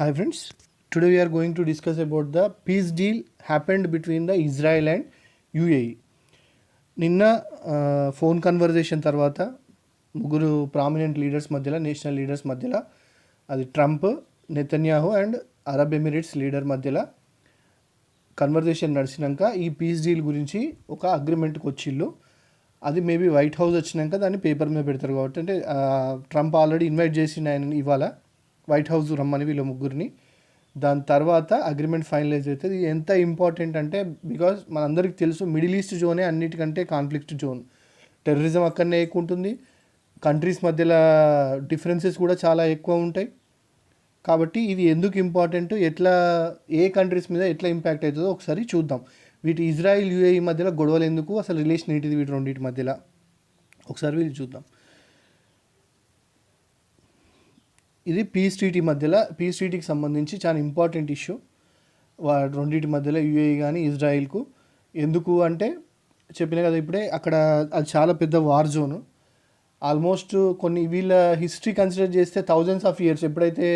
Hi friends, today we are going to discuss about the peace deal happened between the Israel and UAE. నిన్న phone conversation తర్వాత ముగ్గురు prominent leaders మధ్యలో, national leaders మధ్యలో, అది Trump, Netanyahu and Arab Emirates leader మధ్యలో conversation నడిచినాక ఈ piece deal గురించి ఒక అగ్రిమెంట్కి వచ్చిళ్ళు. అది మేబీ వైట్ హౌస్ వచ్చినాక దాన్ని పేపర్ మీద పెడతారు కాబట్టి, అంటే ట్రంప్ ఆల్రెడీ ఇన్వైట్ చేసిన ఆయన ఇవాళ వైట్ హౌస్ రమ్మని వీళ్ళ ముగ్గురిని. దాని తర్వాత అగ్రిమెంట్ ఫైనలైజ్ అవుతుంది. ఇది ఎంత ఇంపార్టెంట్ అంటే, బికాజ్ మనందరికీ తెలుసు మిడిల్ ఈస్ట్ జోనే అన్నిటికంటే కాన్ఫ్లిక్ట్ జోన్. టెర్రరిజం అక్కడనే ఎక్కువ ఉంటుంది, కంట్రీస్ మధ్యలో డిఫరెన్సెస్ కూడా చాలా ఎక్కువ ఉంటాయి. కాబట్టి ఇది ఎందుకు ఇంపార్టెంట్, ఎట్లా ఏ కంట్రీస్ మీద ఎట్లా ఇంపాక్ట్ అవుతుందో ఒకసారి చూద్దాం. వీటి ఇజ్రాయిల్ యూఏఈ మధ్యలో గొడవలు ఎందుకు, అసలు రిలేషన్ ఏంటిది వీటి రెండింటి మధ్యలో, ఒకసారి వీళ్ళు చూద్దాం. ఇది పీస్ ట్రీటీ మధ్యలో, పీస్ ట్రీటీకి సంబంధించి చాలా ఇంపార్టెంట్ ఇష్యూ రెండింటి మధ్యలో, యూఏఈ కానీ ఇజ్రాయిల్కు. ఎందుకు అంటే చెప్పిన కదా ఇప్పుడే, అక్కడ అది చాలా పెద్ద వార్ జోను. ఆల్మోస్ట్ కొన్ని వీళ్ళ హిస్టరీ కన్సిడర్ చేస్తే థౌజండ్స్ ఆఫ్ ఇయర్స్, ఎప్పుడైతే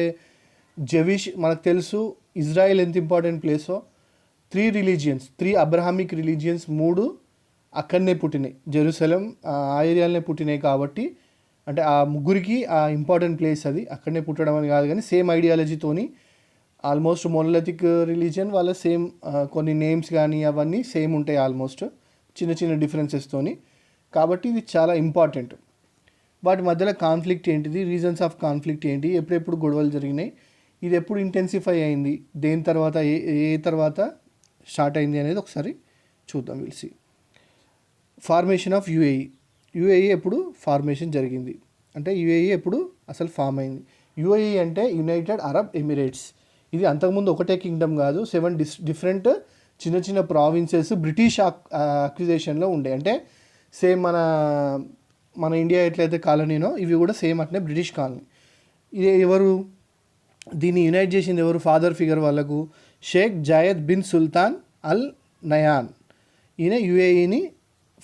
జెవిష్ మనకు తెలుసు ఇజ్రాయిల్ ఎంత ఇంపార్టెంట్ ప్లేసో, 3 రిలీజియన్స్, 3 అబ్రహామిక్ రిలీజియన్స్, 3 అక్కడనే పుట్టినాయి, జెరూసలం ఆ ఏరియాలోనే పుట్టినాయి. కాబట్టి అంటే ఆ ముగ్గురికి ఆ ఇంపార్టెంట్ ప్లేస్ అది, అక్కడనే పుట్టడం అని కాదు కానీ సేమ్ ఐడియాలజీతోని ఆల్మోస్ట్ మొనోలిథిక్ రిలీజియన్ వాళ్ళ సేమ్, కొన్ని నేమ్స్ కానీ అవన్నీ సేమ్ ఉంటాయి ఆల్మోస్ట్, చిన్న చిన్న డిఫరెన్సెస్తోని. కాబట్టి ఇది చాలా ఇంపార్టెంట్. వాటి మధ్యలో కాన్ఫ్లిక్ట్ ఏంటిది, రీజన్స్ ఆఫ్ కాన్ఫ్లిక్ట్ ఏంటి, ఎప్పుడెప్పుడు గొడవలు జరిగినాయి, ఇది ఎప్పుడు ఇంటెన్సిఫై అయింది, దేని తర్వాత ఏ తర్వాత స్టార్ట్ అయింది అనేది ఒకసారి చూద్దాం. విల్సి ఫార్మేషన్ ఆఫ్ యూఏఈ. యూఏఈ ఎప్పుడు ఫార్మేషన్ జరిగింది అంటే, యూఏఈ ఎప్పుడు అసలు ఫామ్ అయింది. యూఏఈ అంటే యునైటెడ్ అరబ్ ఎమిరేట్స్. ఇది అంతకుముందు ఒకటే కింగ్డమ్ కాదు, 7 డిఫరెంట్ చిన్న చిన్న ప్రావిన్సెస్ బ్రిటిష్ అక్విజేషన్లో ఉండే. అంటే సేమ్ మన ఇండియా ఎట్లయితే కాలనీనో, ఇవి కూడా సేమ్ అట్నే బ్రిటిష్ కాలనీ. ఇది ఎవరు దీన్ని యునైట్ చేసింది, ఎవరు ఫాదర్ ఫిగర్ వాళ్ళకు, షేక్ జాయద్ బిన్ సుల్తాన్ అల్ నయాన్. ఈయన యూఏఈని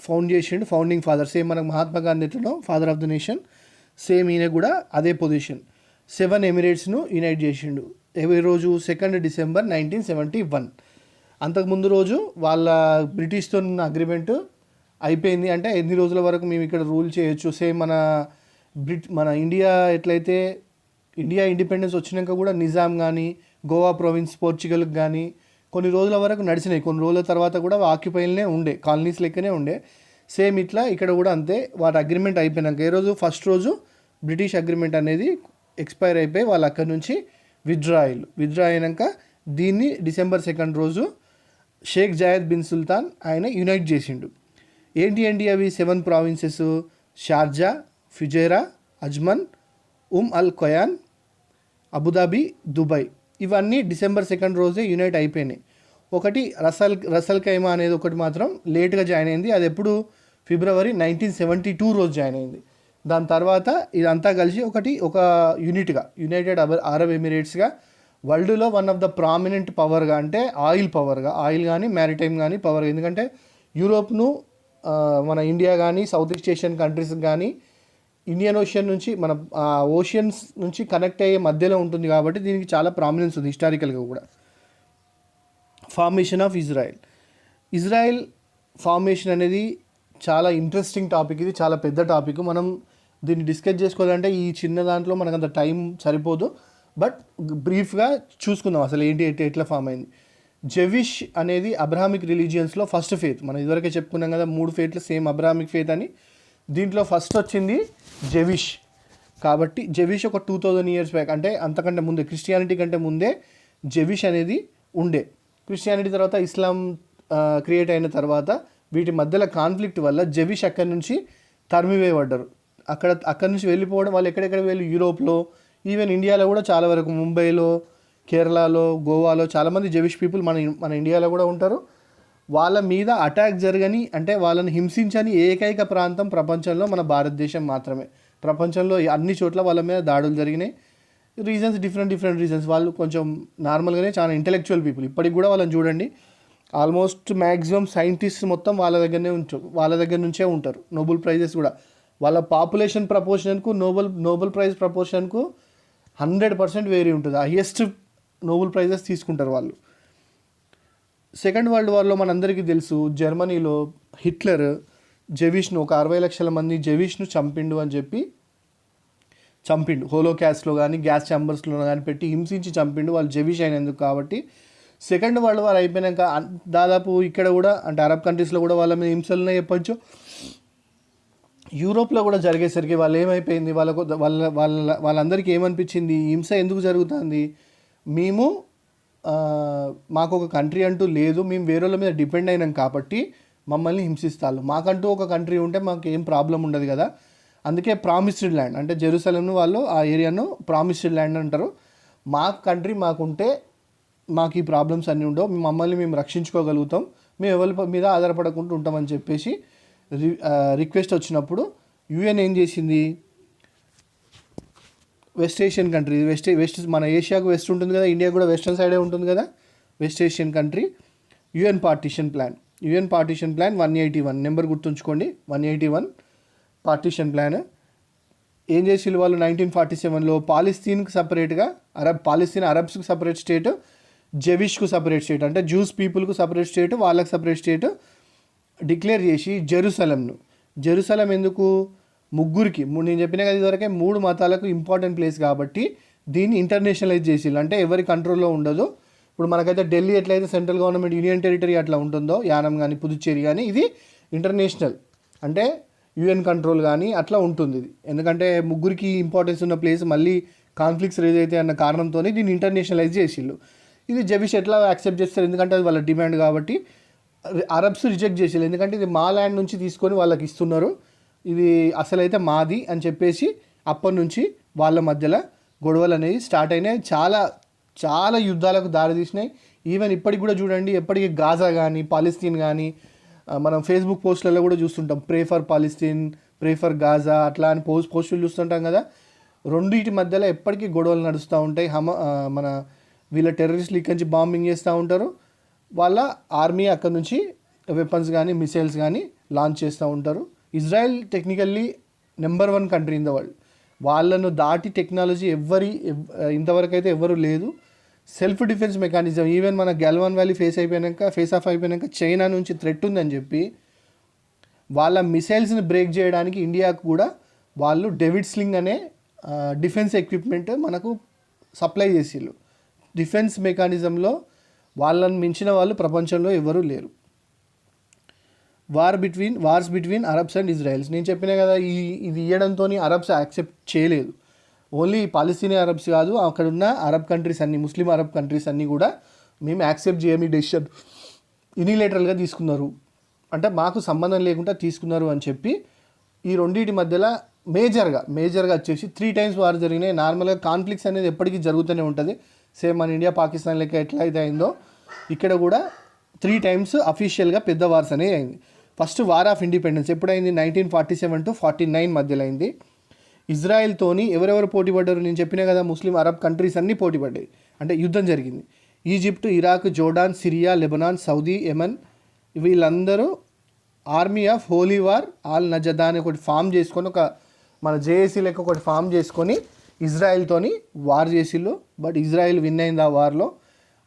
ఫౌండ్ చేసిండు, ఫౌండింగ్ ఫాదర్. సేమ్ మనకు మహాత్మా గాంధీ ఎట్లనో father of the nation, same ఈయన కూడా అదే పొజిషన్. 7 ఎమిరేట్స్ను యునైట్ చేసిండు. ఎవరి రోజు, 2 డిసెంబర్ 1971. అంతకుముందు రోజు వాళ్ళ బ్రిటిష్తో ఉన్న అగ్రిమెంట్ అయిపోయింది. అంటే ఎన్ని రోజుల వరకు మేము ఇక్కడ రూల్ చేయొచ్చు. సేమ్ మన ఇండియా ఎట్లయితే ఇండియా ఇండిపెండెన్స్ వచ్చినాక కూడా నిజాం కానీ, గోవా ప్రొవిన్స్ పోర్చుగల్కి కానీ కొన్ని రోజుల వరకు నడిచినాయి. కొన్ని రోజుల తర్వాత కూడా ఆక్యుపైల్నే ఉండే, కాలనీస్ లెక్కనే ఉండే. సేమ్ ఇట్లా ఇక్కడ కూడా అంతే. వాటి అగ్రిమెంట్ అయిపోయినాక ఏ రోజు, ఫస్ట్ రోజు బ్రిటిష్ అగ్రిమెంట్ అనేది ఎక్స్పైర్ అయిపోయి వాళ్ళు అక్కడి నుంచి విత్డ్రా అయినాక దీన్ని డిసెంబర్ 2 రోజు షేక్ జాయద్ బిన్ సుల్తాన్ ఆయన యునైట్ చేసిండు. ఏంటి అవి 7 ప్రావిన్సెస్: షార్జా, ఫుజైరా, అజ్మన్, అల్ కొయాన్, అబుదాబి, దుబాయ్. ఇవన్నీ డిసెంబర్ 2 రోజే యునైట్ అయిపోయినాయి. ఒకటి రసల్ ఖైమా అనేది ఒకటి మాత్రం లేట్గా జాయిన్ అయింది. అది ఎప్పుడు, ఫిబ్రవరి 1972 రోజు జాయిన్ అయింది. దాని తర్వాత ఇదంతా కలిసి ఒక యూనిట్గా, యునైటెడ్ అరబ్ ఎమిరేట్స్గా, వరల్డ్లో వన్ ఆఫ్ ద ప్రామినెంట్ పవర్గా, అంటే ఆయిల్ కానీ మ్యారిటైమ్ కానీ పవర్గా. ఎందుకంటే యూరోప్ను మన ఇండియా కానీ సౌత్ ఈస్ట్ ఏషియన్ కంట్రీస్ కానీ ఇండియన్ ఓషన్ నుంచి, మన ఓషియన్స్ నుంచి కనెక్ట్ అయ్యే మధ్యలో ఉంటుంది. కాబట్టి దీనికి చాలా ప్రామినెన్స్ ఉంది హిస్టారికల్గా కూడా. ఫార్మేషన్ ఆఫ్ ఇజ్రాయెల్ ఫార్మేషన్ అనేది చాలా ఇంట్రెస్టింగ్ టాపిక్. ఇది చాలా పెద్ద టాపిక్. మనం దీన్ని డిస్కస్ చేసుకోవాలంటే ఈ చిన్న దాంట్లో మనకు అంత టైం సరిపోదు. బట్ బ్రీఫ్గా చూసుకుందాం అసలు ఏంటి, ఎట్లా ఫామ్ అయింది. జెవిష్ అనేది అబ్రహామిక్ రిలీజియన్స్లో ఫస్ట్ ఫేత్. మనం ఇదివరకే చెప్పుకున్నాం కదా, 3 ఫేత్లు సేమ్ అబ్రహామిక్ ఫేత్ అని. దీంట్లో ఫస్ట్ వచ్చింది జెవిష్. కాబట్టి జెవిష్ ఒక 2000 ఇయర్స్ బ్యాక్, అంటే అంతకంటే ముందే, క్రిస్టియానిటీ కంటే ముందే జెవిష్ అనేది ఉండే. క్రిస్టియానిటీ తర్వాత ఇస్లాం క్రియేట్ అయిన తర్వాత వీటి మధ్యలో కాన్ఫ్లిక్ట్ వల్ల జెవిష్ అక్కడి నుంచి తరిమివేయబడ్డారు. అక్కడి నుంచి వెళ్ళిపోవడం, వాళ్ళు ఎక్కడెక్కడ వెళ్ళి యూరోప్లో, ఈవెన్ ఇండియాలో కూడా చాలా వరకు, ముంబైలో, కేరళలో, గోవాలో చాలామంది జెవిష్ పీపుల్ మన ఇండియాలో కూడా ఉంటారు. వాళ్ళ మీద అటాక్ జరగని, అంటే వాళ్ళని హింసించని ఏకైక ప్రాంతం ప్రపంచంలో మన భారతదేశం మాత్రమే. ప్రపంచంలో అన్ని చోట్ల వాళ్ళ మీద దాడులు జరిగినాయి. Reasons different reasons. వాళ్ళు కొంచెం నార్మల్గానే చాలా ఇంటెలెక్చువల్ పీపుల్. ఇప్పటికి కూడా వాళ్ళని చూడండి, ఆల్మోస్ట్ మ్యాక్సిమం సైంటిస్ట్ మొత్తం వాళ్ళ దగ్గర నుంచే ఉంటారు. నోబెల్ ప్రైజెస్ కూడా వాళ్ళ పాపులేషన్ ప్రపోర్షన్కు, నోబెల్ ప్రైజ్ ప్రపోర్షన్కు 100% వేరీ ఉంటుంది. హైయెస్ట్ నోబెల్ ప్రైజెస్ తీసుకుంటారు వాళ్ళు. సెకండ్ వరల్డ్ వార్లో మనందరికీ తెలుసు, జర్మనీలో హిట్లర్ జెవిష్ను, ఒక 60 లక్షల మంది జెవిష్ను చంపిండు అని చెప్పి చంపిండు. హోలోకాస్ట్లో కానీ గ్యాస్ ఛాంబర్స్లో కానీ పెట్టి హింసించి చంపిండు వాళ్ళు జెవిష్ అయినందుకు. కాబట్టి సెకండ్ వరల్డ్ వార్ అయిపోయాక దాదాపు ఇక్కడ కూడా అంటే అరబ్ కంట్రీస్లో కూడా వాళ్ళ మీద హింసలునే చెప్పొచ్చు. యూరోప్లో కూడా జరిగేసరికి వాళ్ళు ఏమైపోయింది, వాళ్ళందరికీ ఏమనిపించింది, హింస ఎందుకు జరుగుతుంది, మేము మాకు ఒక కంట్రీ అంటూ లేదు, మేము వేరే మీద డిపెండ్ అయినాం కాబట్టి మమ్మల్ని హింసిస్తారు. మాకంటూ ఒక కంట్రీ ఉంటే మాకు ఏం ప్రాబ్లం ఉండదు కదా. అందుకే ప్రామిస్డ్ ల్యాండ్ అంటే జెరూసలంను వాళ్ళు ఆ ఏరియాను ప్రామిస్డ్ ల్యాండ్ అంటారు. మా కంట్రీ మాకుంటే మాకు ఈ ప్రాబ్లమ్స్ అన్నీ ఉండవు, మమ్మల్ని మేము రక్షించుకోగలుగుతాం, మేము ఎవరి మీద ఆధారపడకుండా ఉంటామని చెప్పేసి రిక్వెస్ట్ వచ్చినప్పుడు యుఎన్ ఏం చేసింది, వెస్ట్ ఏషియన్ కంట్రీ, వెస్ట్ మన ఏషియాకు వెస్ట్ ఉంటుంది కదా, ఇండియా కూడా వెస్టర్న్ సైడే ఉంటుంది కదా, west Asian country UN partition plan 181 number గుర్తుంచుకోండి, 181 పార్టీషన్ ప్లాన్. ఏం చేసి వాళ్ళు 1947లో పాలస్తీన్కి సపరేట్గా పాలస్తీన్ అరబ్స్కి సపరేట్ స్టేట్, జెవిష్కు సపరేట్ స్టేట్ అంటే జూస్ పీపుల్కు సపరేట్ స్టేట్, వాళ్ళకి సపరేట్ స్టేట్ డిక్లేర్ చేసి జెరూసలం ఎందుకు ముగ్గురికి, నేను చెప్పిన కదా ఇదివరకే 3 మతాలకు ఇంపార్టెంట్ ప్లేస్ కాబట్టి దీన్ని ఇంటర్నేషనలైజ్ చేసిళ్ళు. అంటే ఎవరి కంట్రోల్లో ఉండదు. ఇప్పుడు మనకైతే ఢిల్లీ ఎట్లయితే సెంట్రల్ గవర్నమెంట్ యూనియన్ టెరిటరీ అట్లా ఉంటుందో, యానం కానీ పుదుచ్చేరి కానీ, ఇది ఇంటర్నేషనల్ అంటే యూఎన్ కంట్రోల్ కానీ అట్లా ఉంటుంది ఇది. ఎందుకంటే ముగ్గురికి ఇంపార్టెన్స్ ఉన్న ప్లేస్ మళ్ళీ కాన్ఫ్లిక్ట్స్ రేజ్ అయితే అన్న కారణంతో దీన్ని ఇంటర్నేషనలైజ్ చేసిళ్ళు. ఇది జెవిష్ ఎట్లా యాక్సెప్ట్ చేస్తారు, ఎందుకంటే అది వాళ్ళ డిమాండ్ కాబట్టి. అరబ్స్ రిజెక్ట్ చేసిళ్ళు, ఎందుకంటే ఇది మా ల్యాండ్ నుంచి తీసుకొని వాళ్ళకి ఇస్తున్నారు, ఇది అసలైతే మాది అని చెప్పేసి అప్పటి నుంచి వాళ్ళ మధ్యలో గొడవలు అనేవి స్టార్ట్ అయినాయి. చాలా చాలా యుద్ధాలకు దారితీసినాయి. ఈవెన్ ఇప్పటికి కూడా చూడండి, ఎప్పటికీ గాజా కానీ పాలస్తీన్ కానీ మనం ఫేస్బుక్ పోస్టులలో కూడా చూస్తుంటాం, pray for Palestine, pray for Gaza అట్లా అని పోస్టులు చూస్తుంటాం కదా. రెండింటి మధ్యలో ఎప్పటికీ గొడవలు నడుస్తూ ఉంటాయి. మన వీళ్ళ టెర్రరిస్టులు ఇక్కడి నుంచి బాంబింగ్ చేస్తూ ఉంటారు, వాళ్ళ ఆర్మీ అక్కడ నుంచి వెపన్స్ కానీ మిసైల్స్ కానీ లాంచ్ చేస్తూ ఉంటారు. Israel technically number 1 country in the world. వాళ్ళను దాటి టెక్నాలజీ ఇంతవరకు అయితే ఎవరు లేదు. సెల్ఫ్ డిఫెన్స్ మెకానిజం, ఈవెన్ మన గల్వాన్ వ్యాలీ ఫేస్ ఆఫ్ అయిపోయాక చైనా నుంచి థ్రెట్ ఉందని చెప్పి వాళ్ళ మిసైల్స్ని బ్రేక్ చేయడానికి ఇండియాకు కూడా వాళ్ళు డేవిడ్ స్లింగ్ అనే డిఫెన్స్ ఎక్విప్మెంట్ మనకు సప్లై చేసిళ్ళు. డిఫెన్స్ మెకానిజంలో వాళ్ళని మించిన వాళ్ళు ప్రపంచంలో ఎవరూ లేరు. Wars between Arabs and Israel's, నేను చెప్పినా కదా, ఇది ఇవ్వడంతో అరబ్స్ యాక్సెప్ట్ చేయలేదు. ఓన్లీ పాలస్తీనియన్ అరబ్స్ కాదు, అక్కడ ఉన్న అరబ్ కంట్రీస్ అన్నీ, ముస్లిం అరబ్ కంట్రీస్ అన్నీ కూడా మేము యాక్సెప్ట్ చేయమి డెసిషన్ యూనిలేటరల్గా తీసుకున్నారు, అంటే మాకు సంబంధం లేకుండా తీసుకున్నారు అని చెప్పి ఈ రెండింటి మధ్యలో మేజర్గా వచ్చేసి 3 times వార్ జరిగినాయి. నార్మల్గా కాన్ఫ్లిక్ట్స్ అనేది ఎప్పటికీ జరుగుతూనే ఉంటుంది. సేమ్ మన ఇండియా పాకిస్తాన్ లెక్క ఎట్లయితే అయిందో ఇక్కడ కూడా 3 times అఫీషియల్గా పెద్ద వార్స్ అనేవి అయింది. ఫస్ట్ వార్ ఆఫ్ ఇండిపెండెన్స్ ఎప్పుడైంది, 1947 to 49 మధ్యలో అయింది. ఇజ్రాయెల్తోని ఎవరెవరు పోటీ పడ్డారు, నేను చెప్పినా కదా, ముస్లిం అరబ్ కంట్రీస్ అన్నీ పోటీ పడ్డాయి, అంటే యుద్ధం జరిగింది. Egypt, Iraq, Jordan, Syria, Lebanon, Saudi, Yemen వీళ్ళందరూ army of holy war Al Najda అని ఒకటి ఫామ్ చేసుకొని, ఒక మన జేఏసీ లెక్క ఒకటి ఫామ్ చేసుకొని ఇజ్రాయెల్తోని వార్ చేసిళ్ళు. బట్ ఇజ్రాయెల్ విన్ అయింది ఆ వార్లో.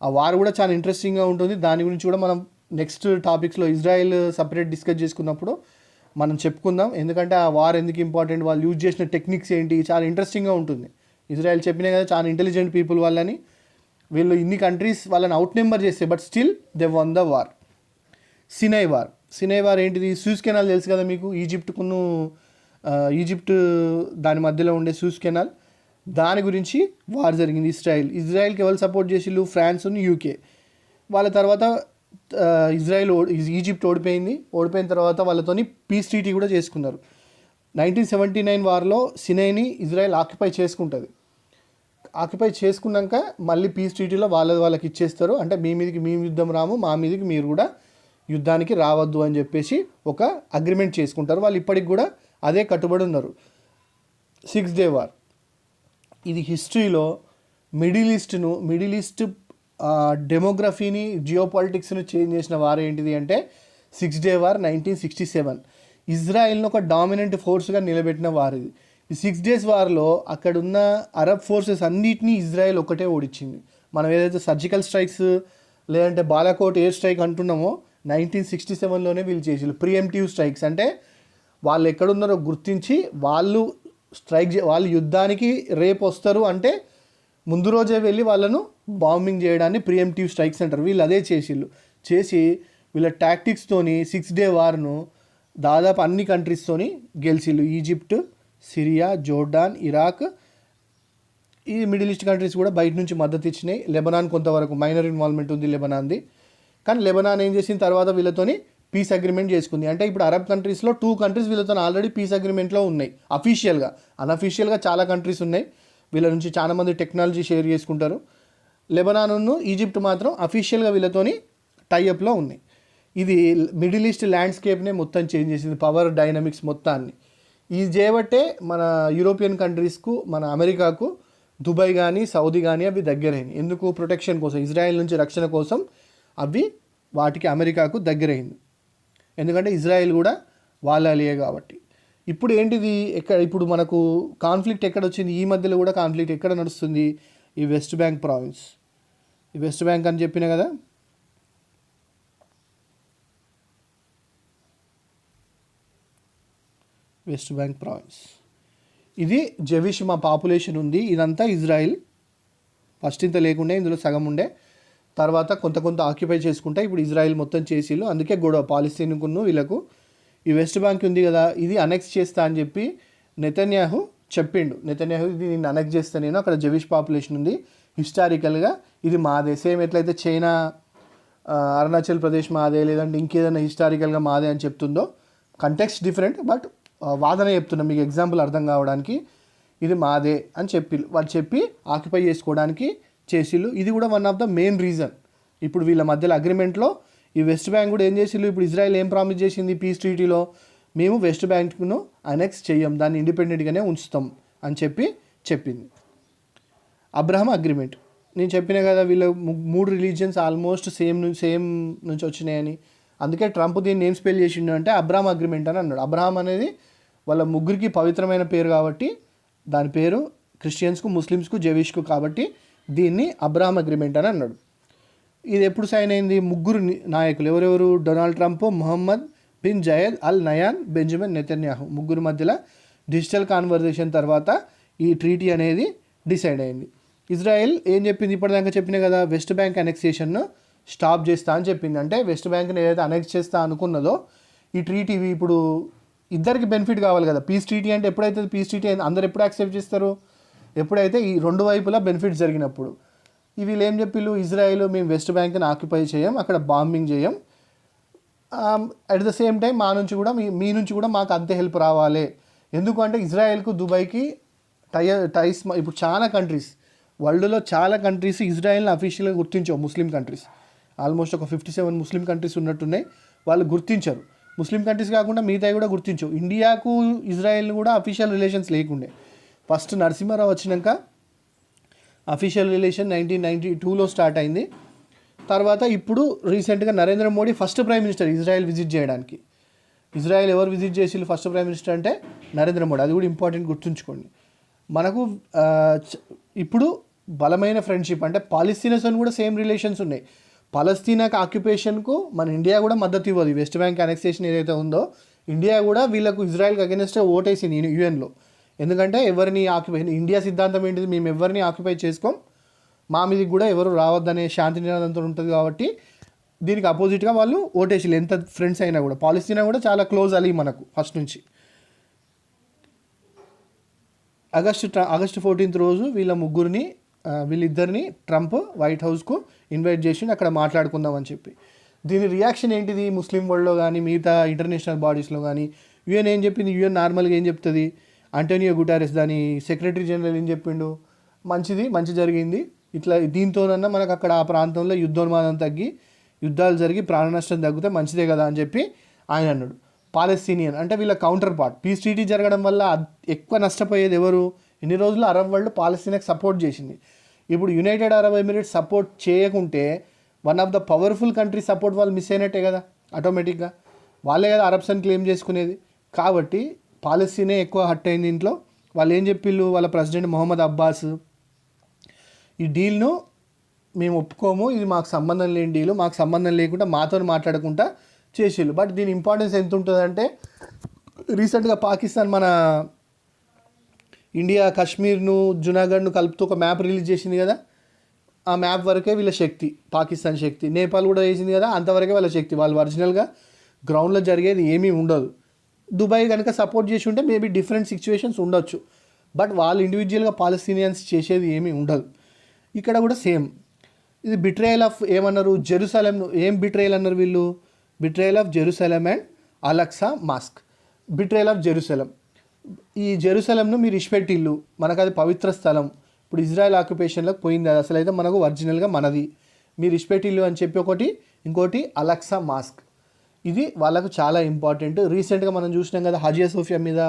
ఆ వార్ కూడా చాలా ఇంట్రెస్టింగ్గా ఉంటుంది. దాని గురించి కూడా మనం నెక్స్ట్ టాపిక్స్లో ఇజ్రాయెల్ సపరేట్ డిస్కస్ చేసుకున్నప్పుడు మనం చెప్పుకుందాం. ఎందుకంటే ఆ వార్ ఎందుకు ఇంపార్టెంట్, వాళ్ళు యూజ్ చేసిన టెక్నిక్స్ ఏంటి, చాలా ఇంట్రెస్టింగ్గా ఉంటుంది. ఇజ్రాయెల్ చెప్పినా కదా, చాలా ఇంటెలిజెంట్ పీపుల్ వాళ్ళని, వీళ్ళు ఇన్ని కంట్రీస్ వాళ్ళని అవుట్ నెంబర్ చేస్తే but still they one the war. Sinai war ఏంటిది, సూజ్ కెనాల్ తెలుసు కదా మీకు, ఈజిప్ట్ దాని మధ్యలో ఉండే సూజ్ కెనాల్, దాని గురించి వార్ జరిగింది. ఇజ్రాయెల్కి ఎవరు సపోర్ట్ చేసిళ్ళు, ఫ్రాన్స్, యూకే. వాళ్ళ తర్వాత ఈజిప్ట్ ఓడిపోయిన తర్వాత వాళ్ళతోని పీస్ ట్రీటీ కూడా చేసుకున్నారు. 1979 వార్లో సినైని ఇజ్రాయెల్ ఆక్యుపై చేసుకున్నాక మళ్ళీ పీస్ ట్రీటీలో వాళ్ళకి ఇచ్చేస్తారు. అంటే మీ మీదకి మేము యుద్ధం రాము, మా మీదకి మీరు కూడా యుద్ధానికి రావద్దు అని చెప్పేసి ఒక అగ్రిమెంట్ చేసుకుంటారు. వాళ్ళు ఇప్పటికి కూడా అదే కట్టుబడి ఉన్నారు. 6 Day వార్, ఇది హిస్టరీలో మిడిల్ ఈస్ట్ డెమోగ్రఫీని, జియోపాలిటిక్స్ను చేంజ్ చేసిన వార్ ఏంటిది అంటే 6 Day వార్ 1967. ఇజ్రాయెల్ను ఒక డామినెంట్ ఫోర్స్గా నిలబెట్టిన వార్ ఇది. ఈ 6 Days వార్లో అక్కడున్న అరబ్ ఫోర్సెస్ అన్నిటినీ ఇజ్రాయెల్ ఒకటే ఓడించింది. మనం ఏదైతే సర్జికల్ స్ట్రైక్స్ లేదంటే బాలాకోట్ ఎయిర్ స్ట్రైక్ అంటున్నామో 1967లోనే వీళ్ళు చేసిళ్ళు. ప్రిఎంప్టివ్ స్ట్రైక్స్ అంటే వాళ్ళు ఎక్కడున్నారో గుర్తించి వాళ్ళు వాళ్ళు యుద్ధానికి రేపు వస్తారు అంటే ముందు రోజే వెళ్ళి వాళ్ళను బాంబింగ్ చేయడాన్ని ప్రిఎంప్టివ్ స్ట్రైక్స్ అంటారు. వీళ్ళు అదే చేసి వీళ్ళ టాక్టిక్స్తోని 6 డే వార్ను దాదాపు అన్ని కంట్రీస్తోని గెలిచిళ్ళు. ఈజిప్ట్, సిరియా, జోర్డాన్, ఇరాక్, ఈ మిడిల్ ఈస్ట్ కంట్రీస్ కూడా బయట నుంచి మద్దతు ఇచ్చినాయి. లెబనాన్ కొంతవరకు మైనర్ ఇన్వాల్వ్మెంట్ ఉంది లెబనాన్ది. కానీ లెబనాన్ ఏం చేసిన తర్వాత వీళ్ళతోని పీస్ అగ్రిమెంట్ చేసుకుంది. అంటే ఇప్పుడు అరబ్ కంట్రీస్లో 2 కంట్రీస్ వీళ్ళతో ఆల్రెడీ పీస్ అగ్రిమెంట్లో ఉన్నాయి అఫీషియల్గా. అన్అఫీషియల్గా చాలా కంట్రీస్ ఉన్నాయి. వీళ్ళ నుంచి చాలామంది టెక్నాలజీ షేర్ చేసుకుంటారు. లెబనాన్ను ఈజిప్ట్ మాత్రం అఫీషియల్గా వీళ్ళతోని టైఅప్లో ఉన్నాయి. ఇది మిడిల్ ఈస్ట్ ల్యాండ్స్కేప్నే మొత్తం చేంజ్ చేసింది, పవర్ డైనమిక్స్ మొత్తాన్ని. ఇది చేయబట్టే మన యూరోపియన్ కంట్రీస్కు, మన అమెరికాకు దుబాయ్ కానీ సౌదీ కానీ అవి దగ్గరైంది. ఎందుకు? ప్రొటెక్షన్ కోసం, ఇజ్రాయెల్ నుంచి రక్షణ కోసం అవి వాటికి అమెరికాకు దగ్గరైంది. ఎందుకంటే ఇజ్రాయెల్ కూడా వాళ్ళ అలియే కాబట్టి. ఇప్పుడు ఏంటిది, ఇప్పుడు మనకు కాన్ఫ్లిక్ట్ ఎక్కడ వచ్చింది? ఈ మధ్యలో కూడా కాన్ఫ్లిక్ట్ ఎక్కడ నడుస్తుంది? ఈ వెస్ట్ బ్యాంక్ ప్రావిన్స్. ఈ వెస్ట్ బ్యాంక్ అని చెప్పిన కదా, వెస్ట్ బ్యాంక్ ప్రావిన్స్. ఇది జెవిష్ మా పాపులేషన్ ఉంది. ఇదంతా ఇజ్రాయిల్. ఫస్ట్ ఇంత లేకుండే, ఇందులో సగం ఉండే. తర్వాత కొంత ఆక్యుపై చేసుకుంటే ఇప్పుడు ఇజ్రాయిల్ మొత్తం చేసిళ్ళు. అందుకే గొడవ పాలస్తీన్కును వీళ్ళకు. ఈ వెస్ట్ బ్యాంక్ ఉంది కదా, ఇది అనెక్స్ చేస్తా అని చెప్పి నెతన్యాహు చెప్పిండు. నెతన్యాహు ఇది నేను అనెక్స్ చేస్తా, నేను అక్కడ జెవిష్ పాపులేషన్ ఉంది, హిస్టారికల్గా ఇది మాదే. సేమ్ ఎట్లయితే చైనా అరుణాచల్ ప్రదేశ్ మాదే, లేదంటే ఇంకేదైనా హిస్టారికల్గా మాదే అని చెప్తుందో, కంటెక్స్ట్ డిఫరెంట్, బట్ వాదన చెప్తున్నా మీకు ఎగ్జాంపుల్ అర్థం కావడానికి. ఇది మాదే అని వాళ్ళు చెప్పి ఆక్యుపై చేసుకోవడానికి చేసిళ్ళు. ఇది కూడా one of the main reason. ఇప్పుడు వీళ్ళ మధ్యలో అగ్రిమెంట్లో ఈ వెస్ట్ బ్యాంక్ కూడా ఏం చేసిళ్ళు, ఇప్పుడు ఇజ్రాయెల్ ఏం ప్రామిస్ చేసింది పీస్ ట్రీటీలో, మేము వెస్ట్ బ్యాంక్ను అనెక్స్ చెయ్యం, దాన్ని ఇండిపెండెంట్గానే ఉంచుతాం అని చెప్పింది. అబ్రహం అగ్రిమెంట్ నేను చెప్పిన కదా, వీళ్ళ 3 రిలీజియన్స్ ఆల్మోస్ట్ సేమ్ నుంచి వచ్చినాయని. అందుకే ట్రంప్ దీన్ని ఏం స్పెల్ చేసిండు అంటే అబ్రహం అగ్రిమెంట్ అని అన్నాడు. అబ్రహం అనేది వాళ్ళ ముగ్గురికి పవిత్రమైన పేరు కాబట్టి, దాని పేరు క్రిస్టియన్స్కు, ముస్లిమ్స్కు, జెవిష్కు కాబట్టి దీన్ని అబ్రహం అగ్రిమెంట్ అని అన్నాడు. ఇది ఎప్పుడు సైన్ అయింది? 3 నాయకులు ఎవరెవరు? Donald Trump, Mohammed bin Zayed Al Nahyan, Benjamin Netanyahu, 3 మధ్యలో డిజిటల్ కాన్వర్జేషన్ తర్వాత ఈ ట్రీటీ అనేది డిసైడ్ అయింది. ఇజ్రాయెల్ ఏం చెప్పింది? ఇప్పటిదాకా చెప్పిన కదా, వెస్ట్ బ్యాంక్ అనెక్సేషన్ను స్టాప్ చేస్తా అని చెప్పింది. అంటే వెస్ట్ బ్యాంక్ని ఏదైతే అనెక్స్ చేస్తా అనుకున్నదో ఈ ట్రీటీ ఇప్పుడు ఇద్దరికి బెనిఫిట్ కావాలి కదా. పీస్ ట్రీటీ అంటే ఎప్పుడైతే పీస్ ట్రీటీ అందరు ఎప్పుడు యాక్సెప్ట్ చేస్తారు? ఎప్పుడైతే ఈ 2 వైపులా బెనిఫిట్స్ జరిగినప్పుడు. వీళ్ళు ఏం చెప్పిళ్ళు, ఇజ్రాయెల్ మేము వెస్ట్ బ్యాంక్ని ఆక్యుపై చేయం, అక్కడ బాంబింగ్ చేయం, అట్ ద సేమ్ టైం మా నుంచి కూడా మీ నుంచి కూడా మాకు అంతే హెల్ప్ రావాలి. ఎందుకంటే ఇజ్రాయెల్కు దుబాయ్కి టైస్ ఇప్పుడు చాలా కంట్రీస్, వరల్డ్లో చాలా కంట్రీస్ ఇజ్రాయెల్ని అఫీషియల్గా గుర్తించవు. ముస్లిం కంట్రీస్ ఆల్మోస్ట్ ఒక 57 ముస్లిం కంట్రీస్ ఉన్నట్టున్నాయి, వాళ్ళు గుర్తించరు. ముస్లిం కంట్రీస్ కాకుండా మిగతాయి కూడా గుర్తించవు. ఇండియాకు ఇజ్రాయెల్ని కూడా అఫీషియల్ రిలేషన్స్ లేకుండే. ఫస్ట్ నరసింహారావు వచ్చినాక అఫీషియల్ రిలేషన్ 1992లో స్టార్ట్ అయింది. తర్వాత ఇప్పుడు రీసెంట్గా Narendra Modi first prime minister Israel visit చేయడానికి. ఇజ్రాయెల్ ఎవరు విజిట్ చేసి ఫస్ట్ ప్రైమ్ మినిస్టర్ అంటే నరేంద్ర మోడీ. అది కూడా ఇంపార్టెంట్ గుర్తుంచుకోండి. మనకు ఇప్పుడు బలమైన ఫ్రెండ్షిప్, అంటే పాలస్తీనాతో కూడా సేమ్ రిలేషన్స్ ఉన్నాయి. పాలస్తీనాకి ఆక్యుపేషన్కు మన ఇండియా కూడా మద్దతు ఇవ్వదు. వెస్ట్ బ్యాంక్ అనెక్సేషన్ ఏదైతే ఉందో, ఇండియా కూడా వీళ్ళకు ఇజ్రాయెల్కి అగెన్స్ట్గా ఓటేసింది యూఎన్లో. ఎందుకంటే ఎవరిని ఆక్యుపై, ఇండియా సిద్ధాంతం ఏంటిది, మేము ఎవరిని ఆక్యుపై చేసుకోం, మా మీదకి కూడా ఎవరు రావద్దనే శాంతి నినాదంతో ఉంటుంది కాబట్టి దీనికి అపోజిట్గా వాళ్ళు ఓటేసిలు. ఎంత ఫ్రెండ్స్ అయినా కూడా పాలస్తీనా కూడా చాలా క్లోజ్ అలీ మనకు ఫస్ట్ నుంచి. ఆగస్టు 14th రోజు వీళ్ళిద్దరిని ట్రంప్ వైట్ హౌస్కు ఇన్వైట్ చేసి అక్కడ మాట్లాడుకుందాం అని చెప్పి. దీని రియాక్షన్ ఏంటిది? ముస్లిం వరల్డ్లో కానీ మిగతా ఇంటర్నేషనల్ బాడీస్లో కానీ యూఎన్ ఏం చెప్పింది? యూఎన్ నార్మల్గా ఏం చెప్తుంది? ఆంటోనియో గుటారెస్ దాని సెక్రటరీ జనరల్ ఏం చెప్పిండు? మంచి జరిగింది, ఇట్లా దీంతోనన్నా మనకు అక్కడ ఆ ప్రాంతంలో యుద్ధోన్మాదం తగ్గి, యుద్ధాలు జరిగి ప్రాణ నష్టం తగ్గితే మంచిదే కదా అని చెప్పి ఆయన అన్నాడు. పాలస్తీనియన్ అంటే వీళ్ళ కౌంటర్ పార్ట్. పీస్ ట్రీటీ జరగడం వల్ల ఎక్కువ నష్టపోయేది ఎవరు? ఇన్ని రోజులు అరబ్ వరల్డ్ పాలస్తీనాకి సపోర్ట్ చేసింది. ఇప్పుడు యునైటెడ్ అరబ్ ఎమిరేట్స్ సపోర్ట్ చేయకుంటే one of the powerful country support వాళ్ళు మిస్ అయినట్టే కదా. ఆటోమేటిక్గా వాళ్ళే కదా అరబ్స్ అని క్లెయిమ్ చేసుకునేది. కాబట్టి పాలస్తీనే ఎక్కువ హర్ట్ అయింది ఇంట్లో. వాళ్ళు ఏం చెప్పిళ్ళు, వాళ్ళ ప్రెసిడెంట్ మొహమ్మద్ అబ్బాస్ ఈ డీల్ను మేము ఒప్పుకోము, ఇది మాకు సంబంధం లేని డీలు, మాకు సంబంధం లేకుండా మాతో మాట్లాడకుండా చేసిళ్ళు. బట్ దీని ఇంపార్టెన్స్ ఎంత ఉంటుందంటే, రీసెంట్గా పాకిస్తాన్ మన ఇండియా కాశ్మీర్ను జునాగఢ్ను కలుపుతూ ఒక మ్యాప్ రిలీజ్ చేసింది కదా, ఆ మ్యాప్ వరకే వీళ్ళ శక్తి, పాకిస్తాన్ శక్తి. నేపాల్ కూడా చేసింది కదా, అంతవరకే వాళ్ళ శక్తి. వాళ్ళు ఒరిజినల్గా గ్రౌండ్లో జరిగేది ఏమీ ఉండదు. దుబాయ్ కనుక సపోర్ట్ చేసి ఉంటే మేబీ డిఫరెంట్ సిచ్యువేషన్స్ ఉండొచ్చు. బట్ వాళ్ళు ఇండివిజువల్గా పాలస్తీనియన్స్ చేసేది ఏమీ ఉండదు. ఇక్కడ కూడా సేమ్. ఇది బిట్రేయల్ ఆఫ్ ఏమన్నారు, జెరూసలేంను ఏం బిట్రేయల్ అన్నారు వీళ్ళు, betrayal of Jerusalem and Al-Aqsa mask. Betrayal of Jerusalem, ఈ జెరూసలేంను మీరు ఇష్పెట్టిల్లు, మనకు అది పవిత్ర స్థలం, ఇప్పుడు ఇజ్రాయెల్ ఆక్యుపేషన్లోకి పోయింది, అది అసలు అయితే మనకు ఒరిజినల్గా మనది, మీరు ఇష్పెట్టిల్లు అని చెప్పి ఒకటి. ఇంకోటి అలక్సా మాస్క్, ఇది వాళ్ళకు చాలా ఇంపార్టెంట్. రీసెంట్గా మనం చూసినాం కదా హజియా సోఫియా మీద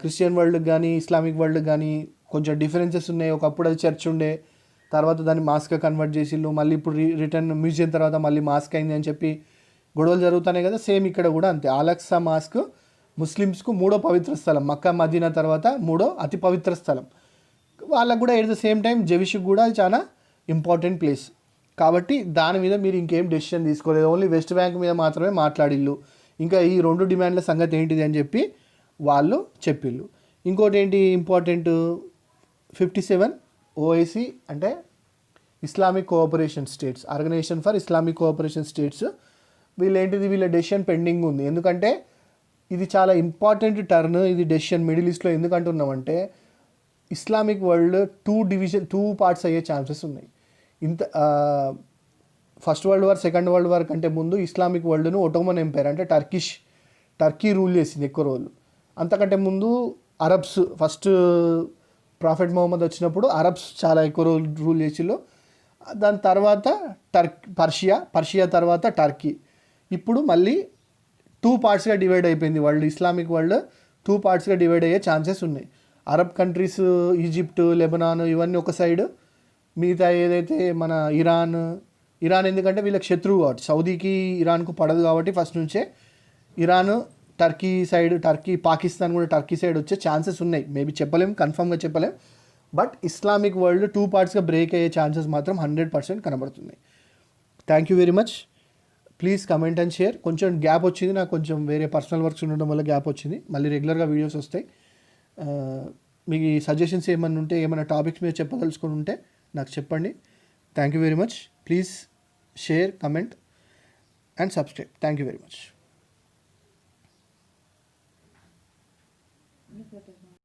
క్రిస్టియన్ వరల్డ్కి కానీ ఇస్లామిక్ వరల్డ్కి కానీ కొంచెం డిఫరెన్సెస్ ఉన్నాయి. ఒకప్పుడు అది చర్చ్ ఉండే, తర్వాత దాన్ని మాస్క్గా కన్వర్ట్ చేసిళ్ళు, మళ్ళీ ఇప్పుడు రిటర్న్ మ్యూజియం తర్వాత మళ్ళీ మాస్క్ అయింది అని చెప్పి గొడవలు జరుగుతున్నాయి కదా. సేమ్ ఇక్కడ కూడా అంతే. అలక్సా మాస్క్ ముస్లిమ్స్కు 3వ పవిత్ర స్థలం, మక్కా మదీనా తర్వాత 3వ అతి పవిత్ర స్థలం. వాళ్ళకు కూడా ఎట్ ద సేమ్ టైం జెవిష్కి కూడా అది చాలా ఇంపార్టెంట్ ప్లేస్. కాబట్టి దాని మీద మీరు ఇంకేం డెసిషన్ తీసుకోలేదు, ఓన్లీ వెస్ట్ బ్యాంక్ మీద మాత్రమే మాట్లాడిల్లు. ఇంకా ఈ 2 డిమాండ్ల సంగతి ఏంటిది అని చెప్పి వాళ్ళు చెప్పిళ్ళు. ఇంకోటి ఏంటి ఇంపార్టెంట్, 57 ఓఐసి అంటే Islamic cooperation states, organisation for Islamic cooperation states. వీళ్ళ డెసిషన్ పెండింగ్ ఉంది. ఎందుకంటే ఇది చాలా ఇంపార్టెంట్ టర్న్, ఇది డెసిషన్ మిడిల్ ఈస్ట్లో. ఎందుకు అంటున్నామంటే ఇస్లామిక్ వరల్డ్ 2 పార్ట్స్ అయ్యే ఛాన్సెస్ ఉన్నాయి. ఇంత first world war, second world war కంటే ముందు ఇస్లామిక్ వరల్డ్ను ఒటోమన్ ఎంపైర్ అంటే టర్కీ రూల్ చేసింది ఎక్కువ రోజులు. అంతకంటే ముందు అరబ్స్, ఫస్ట్ ప్రాఫెట్ మొహమ్మద్ వచ్చినప్పుడు అరబ్స్ చాలా ఎక్కువ రోజులు రూల్ చేసిళ్ళు. దాని తర్వాత పర్షియా తర్వాత టర్కీ. ఇప్పుడు మళ్ళీ 2 పార్ట్స్గా డివైడ్ అయిపోయింది వరల్డ్. ఇస్లామిక్ వరల్డ్ 2 పార్ట్స్గా డివైడ్ అయ్యే ఛాన్సెస్ ఉన్నాయి. అరబ్ కంట్రీస్, ఈజిప్ట్, లెబనాన్ ఇవన్నీ ఒక సైడ్, మిగతా ఏదైతే మన ఇరాన్ ఎందుకంటే వీళ్ళకి శత్రువు కాబట్టి, సౌదీకి ఇరాన్కు పడదు కాబట్టి ఫస్ట్ నుంచే ఇరాన్, టర్కీ పాకిస్తాన్ కూడా టర్కీ సైడ్ వచ్చే ఛాన్సెస్ ఉన్నాయి. మేబీ చెప్పలేం, కన్ఫర్మ్గా చెప్పలేం. బట్ ఇస్లామిక్ వరల్డ్ 2 పార్ట్స్గా బ్రేక్ అయ్యే ఛాన్సెస్ మాత్రం 100% కనబడుతున్నాయి. Thank you very much. Please comment and share. కొంచెం గ్యాప్ వచ్చింది నాకు, కొంచెం వేరే పర్సనల్ వర్క్స్ ఉండడం వల్ల గ్యాప్ వచ్చింది. మళ్ళీ రెగ్యులర్గా వీడియోస్ వస్తాయి. మీకు ఈ సజెషన్స్ ఏమైనా ఉంటే, ఏమైనా టాపిక్స్ మీద చెప్పదలుచుకొని ఉంటే నాకు చెప్పండి. Thank you very much. Please share, comment and subscribe. Thank you very much.